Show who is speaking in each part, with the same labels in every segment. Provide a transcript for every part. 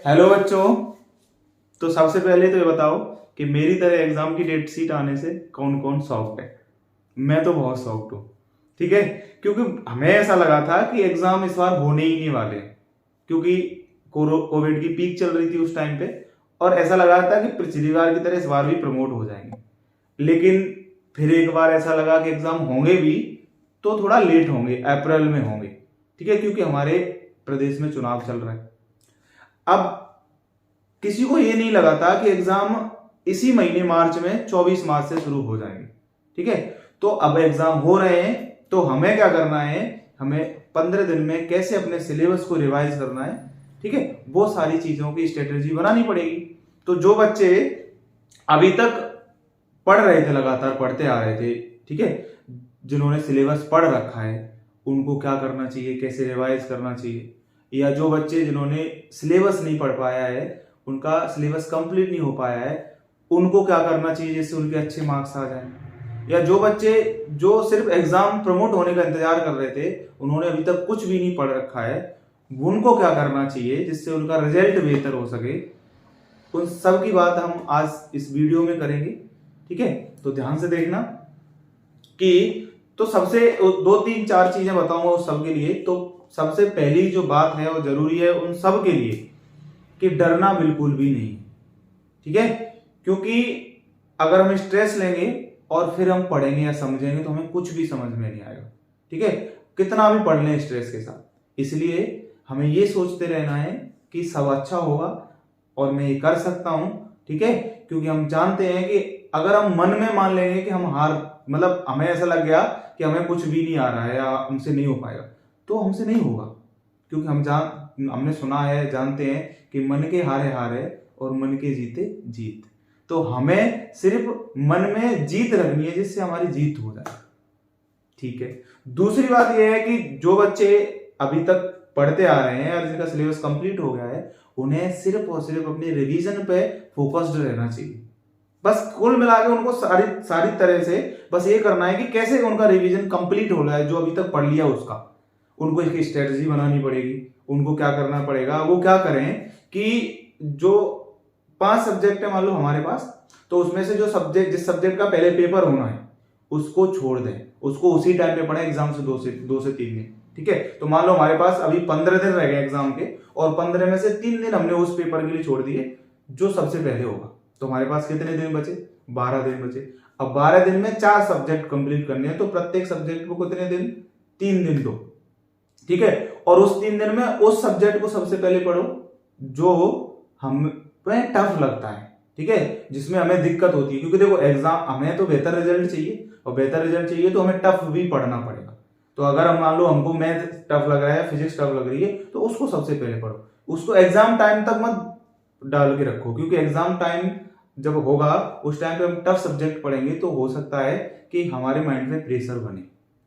Speaker 1: Hello बच्चों। तो सबसे पहले तो ये बताओ कि मेरी तरह एग्जाम की डेट शीट आने से कौन कौन सॉफ्ट है। मैं तो बहुत सॉफ्ट हूँ, ठीक है। क्योंकि हमें ऐसा लगा था कि एग्जाम इस बार होने ही नहीं वाले, क्योंकि कोविड की पीक चल रही थी उस टाइम पे, और ऐसा लगा था कि पिछली बार की तरह इस बार भी प्रमोट हो जाएंगे। लेकिन फिर एक बार ऐसा लगा कि एग्जाम होंगे भी तो थोड़ा लेट होंगे, अप्रैल में होंगे, ठीक है, क्योंकि हमारे प्रदेश में चुनाव चल रहा है। अब किसी को ये नहीं लगा था कि एग्जाम इसी महीने मार्च में 24 मार्च से शुरू हो जाएंगे, ठीक है। तो अब एग्जाम हो रहे हैं तो हमें क्या करना है, हमें 15 दिन में कैसे अपने सिलेबस को रिवाइज करना है, ठीक है, वो सारी चीजों की स्ट्रेटेजी बनानी पड़ेगी। तो जो बच्चे अभी तक पढ़ रहे थे, लगातार पढ़ते आ रहे थे, ठीक है, जिन्होंने सिलेबस पढ़ रखा है उनको क्या करना चाहिए, कैसे रिवाइज करना चाहिए। या जो बच्चे जिन्होंने सिलेबस नहीं पढ़ पाया है, उनका सिलेबस कंप्लीट नहीं हो पाया है, उनको क्या करना चाहिए जिससे उनके अच्छे मार्क्स आ जाएं। या जो बच्चे जो सिर्फ एग्जाम प्रमोट होने का इंतजार कर रहे थे, उन्होंने अभी तक कुछ भी नहीं पढ़ रखा है, उनको क्या करना चाहिए जिससे उनका रिजल्ट बेहतर हो सके। उन सब की बात हम आज इस वीडियो में करेंगे, ठीक है। तो ध्यान से देखना कि तो सबसे 2 3 4 चीजें बताऊंगा उस सब के लिए। तो सबसे पहली जो बात है वो जरूरी है उन सब के लिए कि डरना बिल्कुल भी नहीं, ठीक है। क्योंकि अगर हम स्ट्रेस लेंगे और फिर हम पढ़ेंगे या समझेंगे तो हमें कुछ भी समझ में नहीं आएगा, ठीक है, कितना भी पढ़ लें स्ट्रेस के साथ। इसलिए हमें ये सोचते रहना है कि सब अच्छा होगा और मैं ये कर सकता हूं, ठीक है। क्योंकि हम जानते हैं कि अगर हम मन में मान लेंगे कि हम हार, मतलब हमें ऐसा लग गया कि हमें कुछ भी नहीं आ रहा है या हमसे नहीं हो पाएगा, तो हमसे नहीं होगा। क्योंकि हमने सुना है, जानते हैं कि मन के हारे हारे और मन के जीते जीत। तो हमें सिर्फ मन में जीत रखनी है जिससे हमारी जीत हो जाए, ठीक है। दूसरी बात यह है कि जो बच्चे अभी तक पढ़ते आ रहे हैं और जिनका सिलेबस कंप्लीट हो गया है, उन्हें सिर्फ और सिर्फ अपने रिवीजन पे फोकस्ड रहना चाहिए। बस कुल मिला के उनको सारी सारी तरह से बस ये करना है कि कैसे उनका रिवीजन कंप्लीट हो रहा है, जो अभी तक पढ़ लिया उसका। उनको इसकी स्ट्रेटजी बनानी पड़ेगी। उनको क्या करना पड़ेगा, वो क्या करें कि जो 5 सब्जेक्ट है मान लो हमारे पास, तो उसमें से जो सब्जेक्ट, जिस सब्जेक्ट का पहले पेपर होना है उसको छोड़ दें, उसको उसी टाइम पे पढ़ें, एग्जाम से 2 से 3 दिन, ठीक है। तो मान लो हमारे पास अभी 15 दिन रह गए एग्जाम के, और 15 में से 3 दिन हमने उस पेपर के लिए छोड़ दिए जो सबसे पहले होगा। तो हमारे पास कितने दिन बचे, 12 दिन बचे। अब 12 दिन में 4 सब्जेक्ट कंप्लीट करने हैं, तो प्रत्येक सब्जेक्ट को कितने दिन, 3 दिन दो, ठीक है। और उस 3 दिन में उस सब्जेक्ट को सबसे पहले पढ़ो जो हमें टफ लगता है, ठीक है, जिसमें हमें दिक्कत होती है। क्योंकि देखो एग्जाम, हमें तो बेहतर रिजल्ट चाहिए, और बेहतर रिजल्ट चाहिए तो हमें टफ भी पढ़ना पड़ेगा। तो अगर हम मान लो हमको मैथ टफ लग रहा है, फिजिक्स टफ लग रही है, तो उसको सबसे पहले पढ़ो। उसको एग्जाम टाइम तक मत डाल के रखो, क्योंकि एग्जाम टाइम जब होगा उस टाइम पे हम टफ सब्जेक्ट पढ़ेंगे तो हो सकता है कि हमारे माइंड में प्रेशर बने,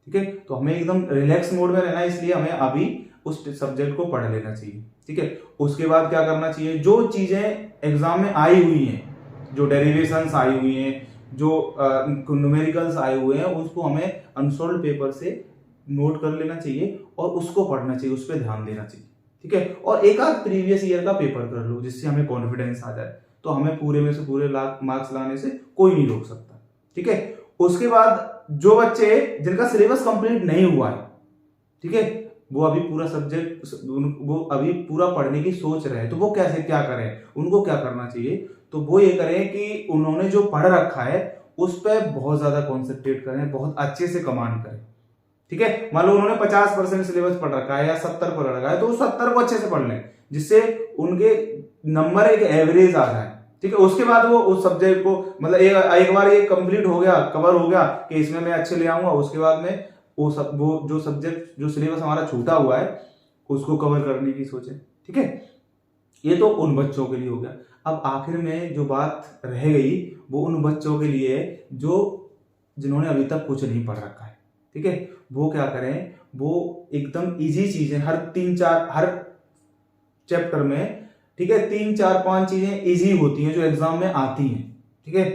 Speaker 1: ठीक है। तो हमें एकदम रिलैक्स मोड में रहना है, इसलिए हमें अभी उस सब्जेक्ट को पढ़ लेना चाहिए, ठीक है। उसके बाद क्या करना चाहिए, जो चीजें एग्जाम में आई हुई हैं, जो डेरिवेशंस आई हुई हैं, जो न्यूमेरिकल्स आए हुए हैं, उसको हमें अनसोल्ड पेपर से नोट कर लेना चाहिए और उसको पढ़ना चाहिए, उस पर ध्यान देना चाहिए, ठीक है। और एक आध प्रीवियस ईयर का पेपर कर लो जिससे हमें कॉन्फिडेंस आ जाए, तो हमें पूरे में से पूरे मार्क्स लाने से कोई नहीं रोक सकता, ठीक है। उसके बाद जो बच्चे जिनका सिलेबस कंप्लीट नहीं हुआ है, ठीक है, वो अभी पूरा सब्जेक्ट, वो अभी पूरा पढ़ने की सोच रहे हैं, तो वो कैसे क्या करें, उनको क्या करना चाहिए। तो वो ये करें कि उन्होंने जो पढ़ रखा है उस पर बहुत ज्यादा कॉन्सेंट्रेट करें, बहुत अच्छे से कमांड करें, ठीक है। मान लो उन्होंने 50% सिलेबस पढ़ रखा है या 70 पढ़ रखा है, तो उस 70 को अच्छे से पढ़ लें जिससे उनके नंबर एक एवरेज आ जाए, ठीक है। उसके बाद वो उस सब्जेक्ट को, मतलब एक बार ये कंप्लीट हो गया, कवर हो गया कि इसमें मैं अच्छे ले आऊंगा, उसके बाद में वो जो सब्जेक्ट, जो सिलेबस हमारा छूटा हुआ है उसको कवर करने की सोचे, ठीक है। ये तो उन बच्चों के लिए हो गया। अब आखिर में जो बात रह गई वो उन बच्चों के लिए है जो जिन्होंने अभी तक कुछ नहीं पढ़ रखा है, ठीक है। वो क्या करें, वो एकदम इजी चीजें हर चैप्टर में, ठीक है, 3 4 5 चीजें इजी होती हैं जो एग्जाम में आती हैं, ठीक है।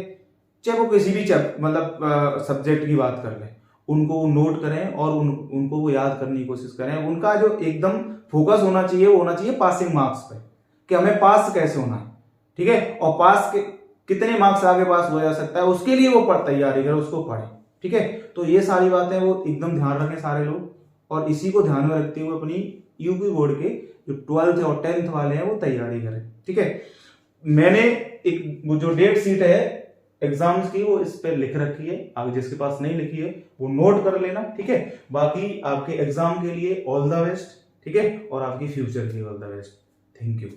Speaker 1: चाहे वो किसी भी मतलब सब्जेक्ट की बात कर लें, उनको नोट करें और उनको वो याद करने की कोशिश करें। उनका जो एकदम फोकस होना चाहिए वो होना चाहिए पासिंग मार्क्स पे, कि हमें पास कैसे होना है, ठीक है, और पास के कितने मार्क्स आगे पास हो जा सकता है, उसके लिए वो तैयारी करे, उसको पढ़े, ठीक है। तो ये सारी बातें वो एकदम ध्यान रखें सारे लोग, और इसी को ध्यान में रखते हुए अपनी यूपी बोर्ड के जो 12th और 10th वाले हैं वो तैयारी करें, ठीक है। मैंने एक वो जो डेट शीट है एग्जाम्स की वो इस पे लिख रखी है, आगे जिसके पास नहीं लिखी है वो नोट कर लेना, ठीक है। बाकी आपके एग्जाम के लिए ऑल द बेस्ट, ठीक है, और आपकी फ्यूचर के लिए all the best. Thank you.